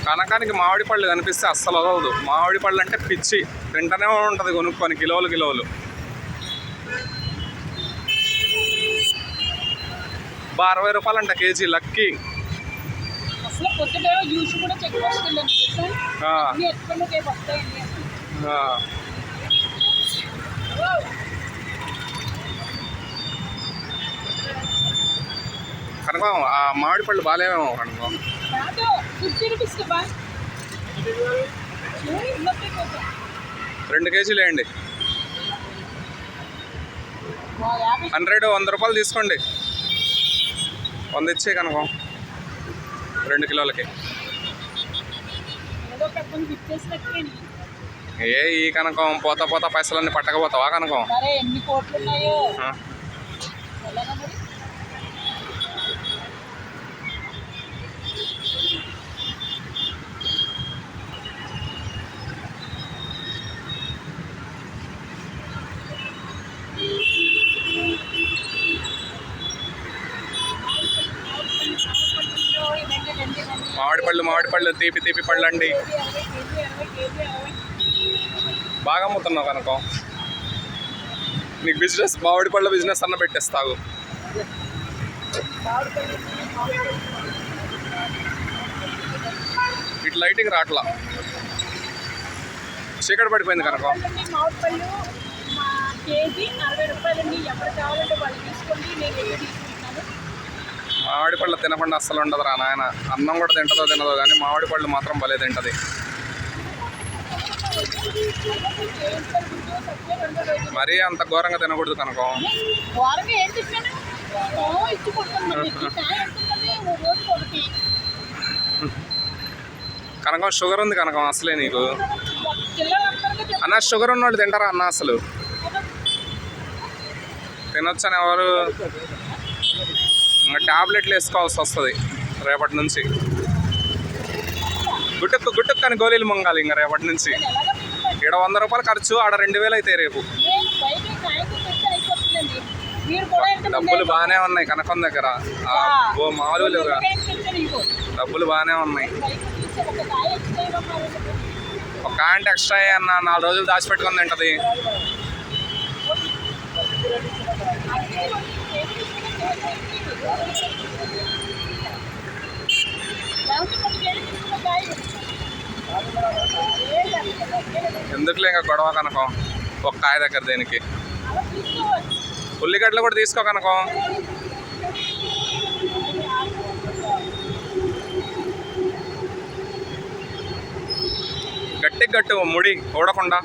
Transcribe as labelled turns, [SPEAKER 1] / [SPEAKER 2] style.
[SPEAKER 1] కనకానికి మామిడి పళ్ళు కనిపిస్తే అస్సలు వదలదు. మామిడి పళ్ళు అంటే పిచ్చి, తింటనే ఉంటుంది కొనుక్కొని కిలోలు కిలోలు. 60 రూపాయలు అంట కేజీ లక్కీ. కనకం ఆ మామిడి పళ్ళు బాగాలేమో కనకం. 2 కేజీలు వేయండి. 100 రూపాయలు తీసుకోండి. 100 ఇచ్చే కనకం 2 కిలోలకి. ఏ ఈ కనకం పోతా పోతా పైసలన్నీ పట్టకపోతావా కనకం? మామిడి పళ్ళు తీపి తీపి పళ్ళు అండి. బాగా అమ్ముతున్నావు కనుక నీకు బిజినెస్, మామిడి పళ్ళ బిజినెస్ అన్న పెట్టేస్తావు. ఇటు లైటింగ్ రాట్లా, చీకటి పడిపోయింది కనుక. మామిడి పళ్ళు తినకుండా అస్సలు ఉండదు రా నాయన. అన్నం కూడా తింటుందో తినదో కానీ మామిడి పళ్ళు మాత్రం భలే తింటుంది. మరీ అంత ఘోరంగా తినకూడదు కనుక. కనకం షుగర్ ఉంది కనకం అసలే నీకు. అన్న షుగర్ ఉన్నవాళ్ళు తింటారా అన్న? అసలు తినొచ్చని ఎవరు? ఇంకా ట్యాబ్లెట్లు వేసుకోవాల్సి వస్తుంది రేపటి నుంచి. గుట్టుకు కానీ గోళీలు మంగాలి ఇంకా రేపటి నుంచి. ఇక్కడ 100 రూపాయలు ఖర్చు, ఆడ 2000 అయితే రేపు. డబ్బులు బాగానే ఉన్నాయి కనకం దగ్గర. ఓ మామూలు లేవుగా, డబ్బులు బాగానే ఉన్నాయి. ఒక కాయంట ఎక్స్ట్రా అన్న 4 రోజులు దాచిపెట్టుకుని తింటది. ఎందుకులే ఇంకా గొడవ కనకం ఒక కాయ దగ్గర దేనికి. ఉల్లిగడ్డలు కూడా తీసుకో కనకం. గట్టు ముడి ఊడకుండా.